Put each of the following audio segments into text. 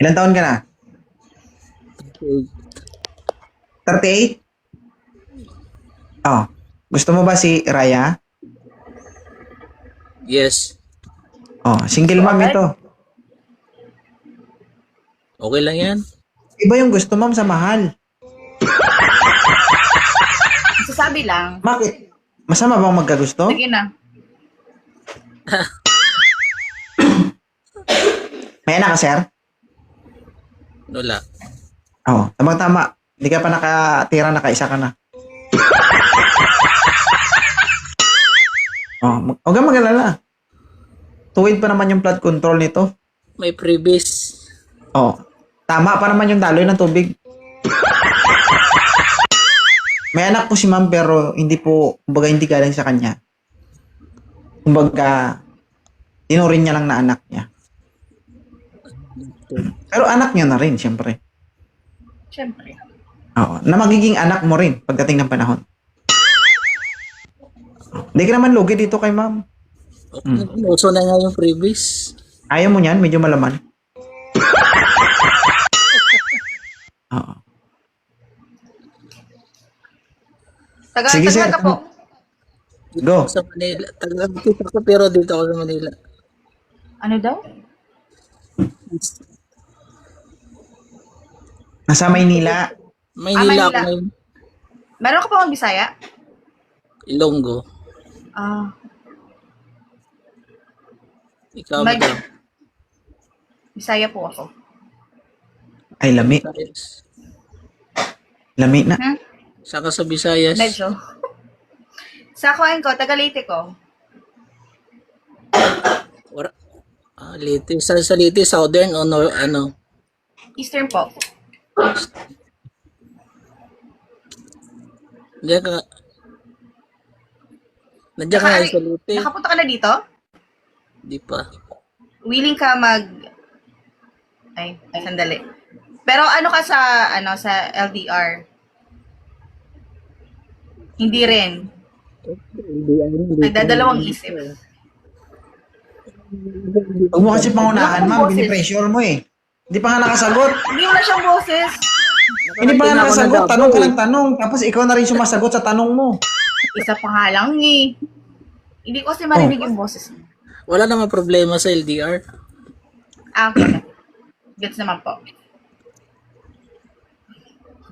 Ilan taon ka na? 38? Oh. Gusto mo ba si Raya? Yes. Oh, single mom ito. Okay lang yan. Iba yung gusto mom sa mahal. Sasabi lang. Bakit? Masama bang magkagusto? Sige na. May anak ka, sir? Wala. Oo. Tama-tama. Hindi ka pa nakatira, nakaisa ka na. Huwag kang mag-alala. Tuwid pa naman yung flood control nito. May previous. Tama pa naman yung daloy ng tubig. May anak po si ma'am pero hindi po, kumbaga hindi galing sa kanya. Kumbaga, tinurin niya lang na anak niya. Pero anak niya na rin, siyempre. Siyempre. Oo. Na magiging anak mo rin pagdating ng panahon. Hindi ka naman lugi dito kay ma'am. Uso na nga yung previous. Ayaw mo niyan, medyo malaman. Oo. Sige, sir. Taga ka po. Go. Sa Manila. Taga-dito ako pero dito ako sa Manila. Ano daw? Nasa Maynila. Maynila Manila. ako ngayon. Meron ka pa bang Bisaya? Ilonggo. Ah. Ikaw, May- madam. Bisaya po ako. Ay, lami. Visayas. Lami na. Saan ka sa Visayas? Medyo. Sa kuhain ko, taga Leyte ko. Leyte. Saan sa Leyte? Southern o ano? Eastern po. Nandiyan ka. Nandiyan ka nga sa Leyte. Nakapunta ka na dito? Di pa. Willing ka Ay, sandali. Pero ano ka sa LDR? Hindi rin. Nagdadalawang isip. Huwag mo kasi pangunahan, ma'am. Boses. Binipressure mo eh. Hindi pa nga nakasagot. Hindi mo na siyang boses. Hindi pa nga nakasagot. Tanong ka ng tanong. Tapos ikaw na rin sumasagot sa tanong mo. Isa pa nga lang eh. Hindi ko kasi marinig yung boses mo. Wala naman problema sa LDR. Okay. Gets naman po.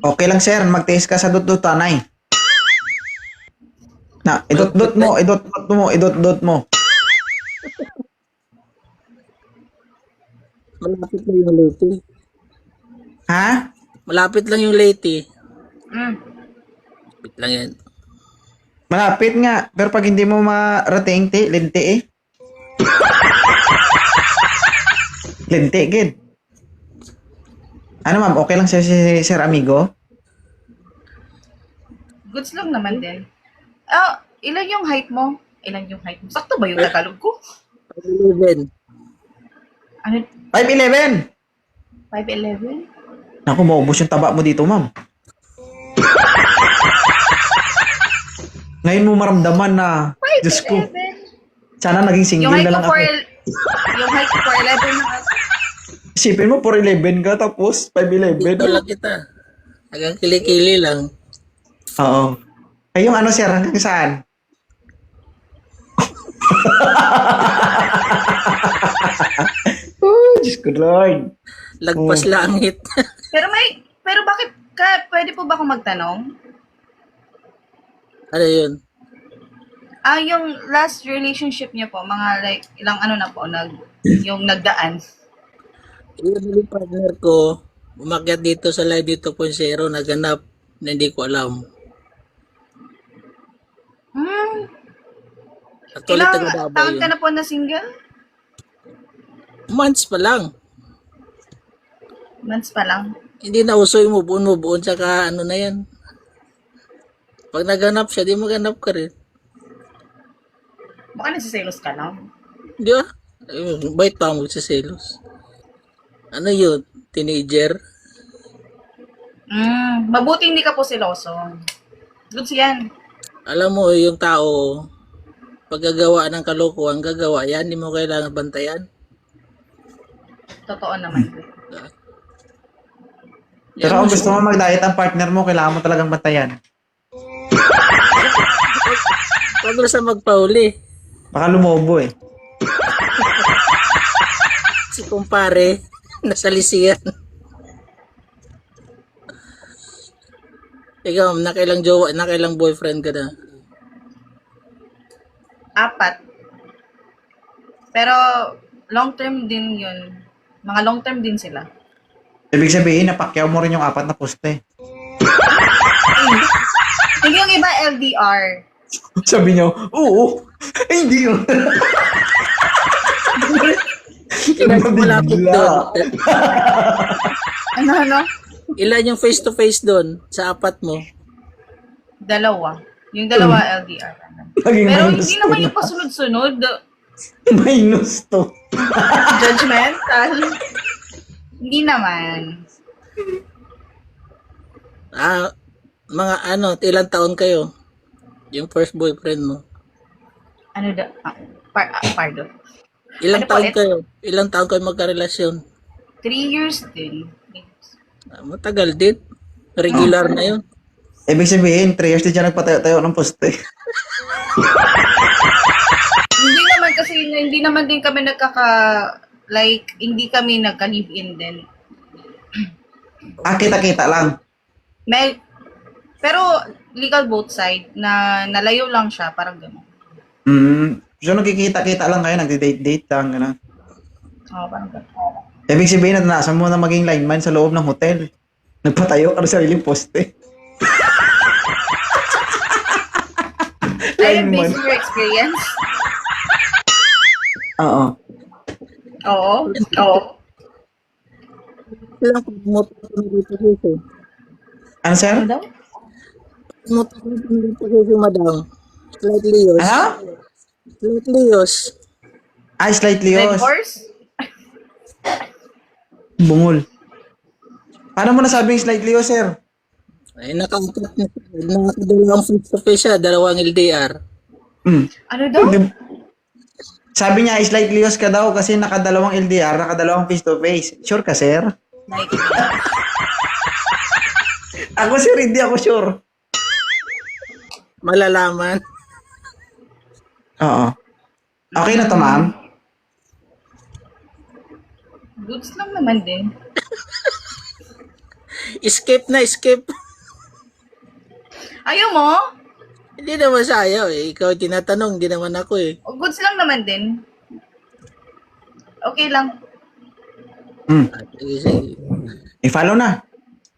Okay lang, sir. Mag-taste ka sa dot-dot tanay. Na, idot-dot mo. Idot-dot mo. Malapit lang yung Leyte. Ha? Malapit lang yung Leyte. Mm. Malapit lang yan. Malapit nga. Pero pag hindi mo marating, lente eh. Lente, gid. Ano ma'am, okay lang si Sir Amigo? Goods lang naman din. Ilan yung height mo? Ilan yung height mo? Sakto ba yung Tagalog ko? 11. Ano? 5'11". 5'11"? Naku, maubos yung taba mo dito, ma'am. Ngayon mo maramdaman na, Diyos ko, 5'11"? sana naging Yung single height na ko lang ako. yung height ko 4'11" na ako. Isipin mo, 4'11 ka, tapos 5'11. Dito lang kita. Hanggang kilikili lang. Oo. Ay, yung ano, sir, hanggang saan? Oh, Diyos ko, Lord. Lagpas langit. Pero bakit, pwede po ba akong magtanong? Ano yun? Yung last relationship niyo po, mga like, ilang ano na po, yung nagdaan. Yung partner ko, umakyat dito sa Live dito po naganap na hindi ko alam. Actually, Ilang taga Davao taon ka yun. na po na single? Months pa lang. Months pa lang. Hindi na uso yung move on, saka ano na yan. Pag naganap siya, di maganap ka rin. Baka nagsiselos ka lang. Di ba? Bait pa mo sa selos. Ano yun? Teenager? Mabuti hindi ka po siloso. Goods yan. Alam mo, yung tao, paggagawa ng kalokohan, gagawa yan, hindi mo kailangan bantayan. Totoo naman. Pero kung gusto mo mag-diet ang partner mo, kailangan mo talagang bantayan. Huwag mo sa magpauli. Baka lumobo eh. Si kumpare, nasa lisiyan. Ikaw, nakailang boyfriend ka na? 4. Pero long term din yun. Mga long term din sila. Ibig sabihin, napakyaw mo rin yung 4 na poste. Hindi yung iba LDR. Sabi niyo, oo. Hindi yun. Ilan yung malapit doon? Ano? Ilan yung face-to-face doon sa 4 mo? 2. Yung 2 LDR. Naging Pero minus hindi naman 2 yung pasunod-sunod. Minus 2. Judgmental. Hindi naman. Mga ilang taon kayo? Yung first boyfriend mo? Ano da? Pardon. Ilang Ano po taon ulit? kayo? Ilang taon kayo magkarelasyon? 3 years din. Matagal din. Regular na yun. Ibig sabihin, 3 years din siya nagpatayo-tayo ng poste. Hindi naman kasi, hindi naman din kami hindi kami nagka-live-in din. Kita-kita lang. Pero legal both side na nalayo lang siya, parang gano'n. So, nagkikita-kita lang kayo, nagdi-date-date lang, gano'n. Oo, parang gano'n. Ibig sabihin, naranasan mo na maging lineman sa loob ng hotel. Nagpatayo ka sa sariling poste. Ayun, Lineman. based on your experience. Oo. Oo. Ilang motor dito dito? Ano, sir? Ano daw? Motor dito dito, madam. Slightly yos. Ano? Slightly yos. Slightly Red yos. horse? Bungol. Paano mo nasabing slightly yos, sir? Ay, nakadalawang face-to-face siya, 2 LDR. Ano daw? Sabi niya, slightly yos ka daw kasi nakadalawang LDR, nakadalawang face-to-face. Sure ka, sir? Like, Ako, sir, hindi ako sure. Malalaman. Oo. Okay na to, ma'am? goods lang naman din. Escape na, escape. Ayaw mo? Hindi naman sayaw eh. Ikaw tinatanong, hindi naman ako eh. O, goods lang naman din. Okay lang. Sige, sige. I-follow na.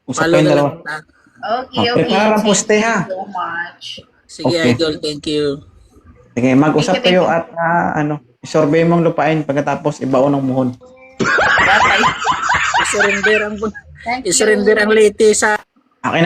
Usap Follow kayong na dalawa. lang kita. Okay. Prepare ang poste, ha? Thank you so much. Sige, Okay. idol, thank you. Sige, mag-usap Thank you, kayo at isurvey mong lupain pagkatapos ibaon ng muhon. Bye. Isurrender ang Thank you. isurrender ang late sa Okay na.